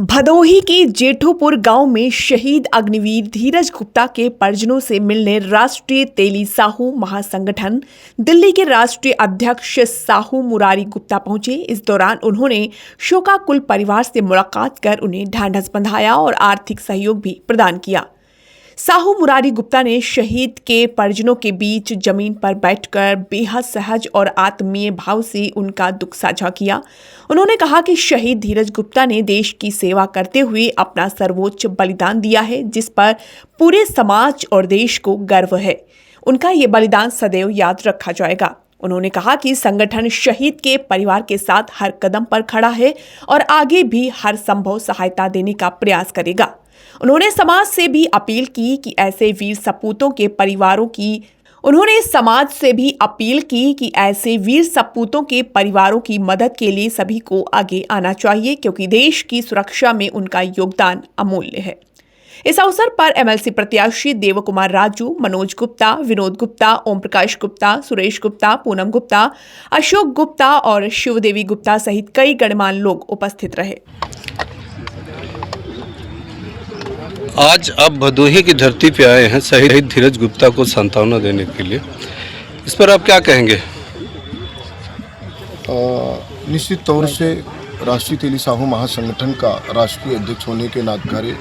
भदोही के जेठोपुर गांव में शहीद अग्निवीर धीरज गुप्ता के परिजनों से मिलने राष्ट्रीय तेली साहू महासंगठन दिल्ली के राष्ट्रीय अध्यक्ष साहू मुरारी गुप्ता पहुंचे। इस दौरान उन्होंने शोकाकुल परिवार से मुलाकात कर उन्हें ढांढस बंधाया और आर्थिक सहयोग भी प्रदान किया। साहू मुरारी गुप्ता ने शहीद के परिजनों के बीच जमीन पर बैठकर बेहद सहज और आत्मीय भाव से उनका दुख साझा किया। उन्होंने कहा कि शहीद धीरज गुप्ता ने देश की सेवा करते हुए अपना सर्वोच्च बलिदान दिया है, जिस पर पूरे समाज और देश को गर्व है। उनका ये बलिदान सदैव याद रखा जाएगा। उन्होंने कहा कि संगठन शहीद के परिवार के साथ हर कदम पर खड़ा है और आगे भी हर संभव सहायता देने का प्रयास करेगा। उन्होंने समाज से भी अपील की कि ऐसे वीर सपूतों के परिवारों की मदद के लिए सभी को आगे आना चाहिए, क्योंकि देश की सुरक्षा में उनका योगदान अमूल्य है। इस अवसर पर एमएलसी प्रत्याशी देव कुमार राजू, मनोज गुप्ता, विनोद गुप्ता, ओम प्रकाश गुप्ता, सुरेश गुप्ता, पूनम गुप्ता, अशोक गुप्ता और शिवदेवी गुप्ता सहित कई गणमान्य लोग उपस्थित रहे। आज आप भदोही की धरती पे आए हैं शहीद धीरज गुप्ता को सांत्वना देने के लिए, इस पर आप क्या कहेंगे? निश्चित तौर से राष्ट्रीय तेली साहू महासंगठन का राष्ट्रीय अध्यक्ष होने के नाते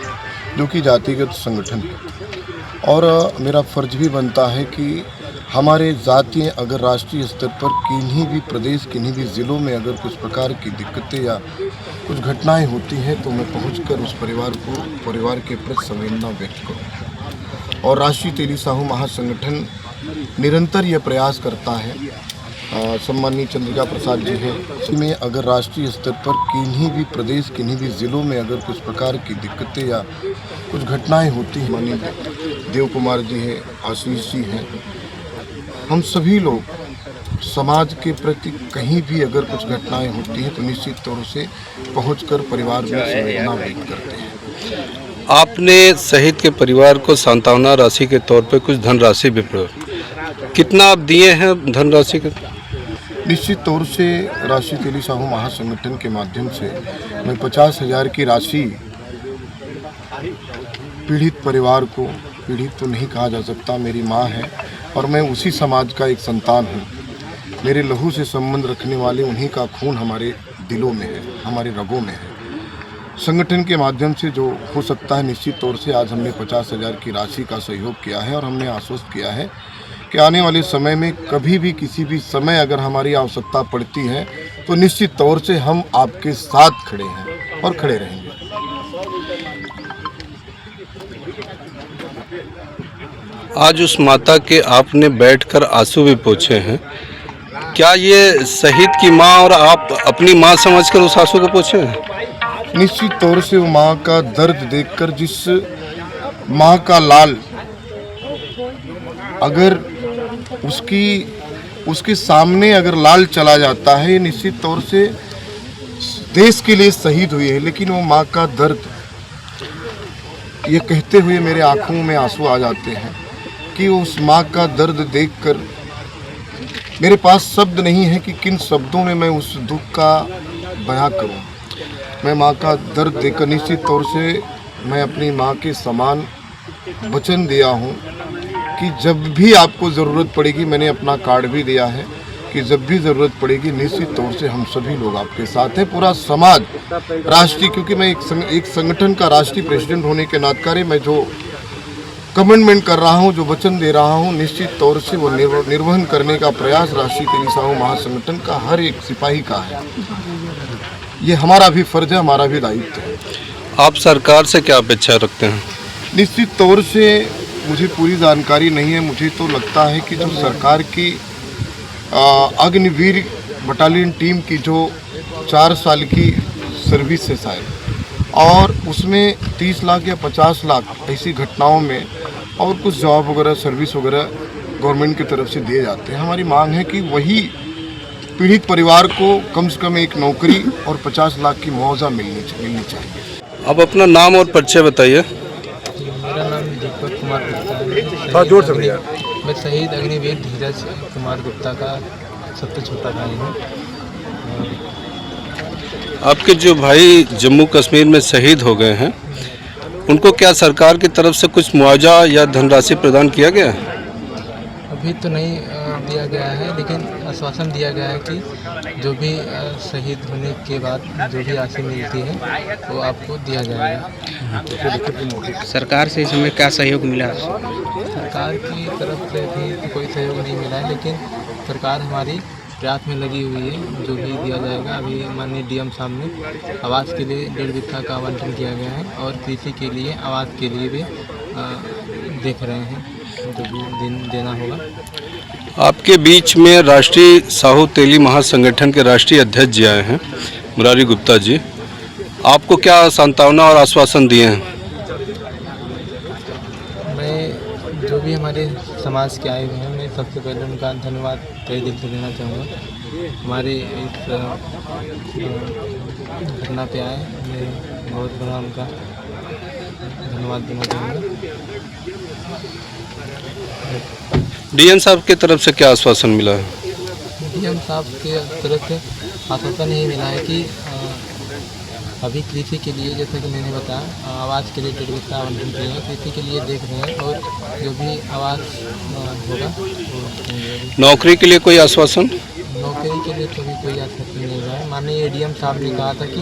जो कि जातिगत संगठन है और मेरा फर्ज भी बनता है कि हमारे जातीय अगर राष्ट्रीय स्तर पर किन्हीं भी प्रदेश किन्हीं भी ज़िलों में अगर कुछ प्रकार की दिक्कतें या कुछ घटनाएं होती हैं तो मैं पहुंचकर उस परिवार के प्रति संवेदना व्यक्त करूं। और राष्ट्रीय तेली साहू महासंगठन निरंतर यह प्रयास करता है। सम्माननीय चंद्रिका प्रसाद जी हैं, इसमें अगर राष्ट्रीय स्तर पर किन्हीं भी प्रदेश किन्हीं भी ज़िलों में अगर कुछ प्रकार की दिक्कतें या कुछ घटनाएं होती हैं, माननीय देव कुमार जी हैं, आशीष जी हैं, हम सभी लोग समाज के प्रति कहीं भी अगर कुछ घटनाएं होती हैं तो निश्चित तौर से पहुंचकर परिवार में संवेदना व्यक्त करते हैं। आपने शहीद के परिवार को सांत्वना राशि के तौर पे कुछ धनराशि भी कितना आप दिए हैं धनराशि के? निश्चित तौर से राष्ट्रीय तेली साहू महासंगठन के माध्यम से मैं 50,000 की राशि पीड़ित परिवार को, पीड़ित तो नहीं कहा जा सकता, मेरी माँ है और मैं उसी समाज का एक संतान हूँ। मेरे लहू से संबंध रखने वाले उन्हीं का खून हमारे दिलों में है, हमारे रगों में है। संगठन के माध्यम से जो हो सकता है, निश्चित तौर से आज हमने 50,000 की राशि का सहयोग किया है और हमने आश्वस्त किया है कि आने वाले समय में कभी भी किसी भी समय अगर हमारी आवश्यकता पड़ती है तो निश्चित तौर से हम आपके साथ खड़े हैं और खड़े रहेंगे। आज उस माता के आपने बैठकर आंसू भी पोंछे हैं, क्या ये शहीद की माँ और आप अपनी माँ समझकर उस आंसू को पोंछे हैं? निश्चित तौर से वो माँ का दर्द देखकर, जिस माँ का लाल अगर उसके सामने अगर लाल चला जाता है, निश्चित तौर से देश के लिए शहीद हुई है, लेकिन वो माँ का दर्द ये कहते हुए मेरे आंखों में आंसू आ जाते हैं कि उस माँ का दर्द देखकर मेरे पास शब्द नहीं है कि किन शब्दों में मैं उस दुख का बयां करूं। मैं माँ का दर्द देखकर निश्चित तौर से मैं अपनी माँ के समान वचन दिया हूं कि जब भी आपको ज़रूरत पड़ेगी, मैंने अपना कार्ड भी दिया है कि जब भी ज़रूरत पड़ेगी निश्चित तौर से हम सभी लोग आपके साथ हैं। पूरा समाज राष्ट्रीय, क्योंकि मैं एक संगठन का राष्ट्रीय प्रेसिडेंट होने के नाते मैं जो कमिटमेंट कर रहा हूं, जो वचन दे रहा हूं, निश्चित तौर से वो निर्वहन करने का प्रयास राष्ट्रीय तेली साहू महासंगठन का हर एक सिपाही का है। ये हमारा भी फर्ज है, हमारा भी दायित्व है। आप सरकार से क्या अपेक्षा रखते हैं? निश्चित तौर से मुझे पूरी जानकारी नहीं है, मुझे तो लगता है कि जो सरकार की अग्निवीर बटालियन टीम की जो 4 साल की सर्विस है शायद, और उसमें 30 लाख या 50 लाख ऐसी घटनाओं में और कुछ जॉब वगैरह, सर्विस वगैरह गवर्नमेंट की तरफ से दिए जाते हैं। हमारी मांग है कि वही पीड़ित परिवार को कम से कम एक नौकरी और 50 लाख की मुआवजा मिलनी चाहिए। अब अपना नाम और परिचय बताइए। मेरा नाम दीपक कुमार गुप्ता है। हाँ, जोर से भैया। मैं शहीद अग्निवीर धीरज कुमार गुप्ता का सबसे छोटा भाई हूँ। आपके जो भाई जम्मू कश्मीर में शहीद हो गए हैं, उनको क्या सरकार की तरफ से कुछ मुआवजा या धनराशि प्रदान किया गया है? अभी तो नहीं दिया गया है, लेकिन आश्वासन दिया गया है कि जो भी शहीद होने के बाद जो भी राशि मिलती है वो आपको दिया जाएगा। सरकार से इस समय क्या सहयोग मिला? सरकार की तरफ से भी तो कोई सहयोग नहीं मिला है, लेकिन सरकार हमारी प्रयास में लगी हुई है, जो भी दिया जाएगा। अभी माननीय डीएम साहब ने आवास के लिए 1.5 बीघा का आवंटन किया गया है और कृषि के लिए आवास के लिए भी देख रहे हैं, जो भी देना होगा। आपके बीच में राष्ट्रीय साहू तेली महासंगठन के राष्ट्रीय अध्यक्ष जी आए हैं, मुरारी गुप्ता जी। आपको क्या सांत्वना और आश्वासन दिए हैं? मैं जो भी हमारे समाज के आए हुए हैं, मैं सबसे पहले उनका धन्यवाद तहे दिल से देना चाहूँगा। हमारे इस घटना पे आए, मैं बहुत बड़ा उनका धन्यवाद देना चाहूँगा। डीएम साहब की तरफ से क्या आश्वासन मिला है? डीएम साहब के तरफ से आश्वासन यही मिला है कि अभी कृषि के लिए, जैसा कि मैंने बताया, आवास के लिए 1.5 बीघा आवंटन किए हैं, कृषि के लिए देख रहे हैं और जो भी आवास होगा वो नौकरी के लिए कोई आश्वासन? नौकरी के लिए तो भी कोई आश्वासन नहीं रहा है। माननीय डीएम साहब ने कहा था कि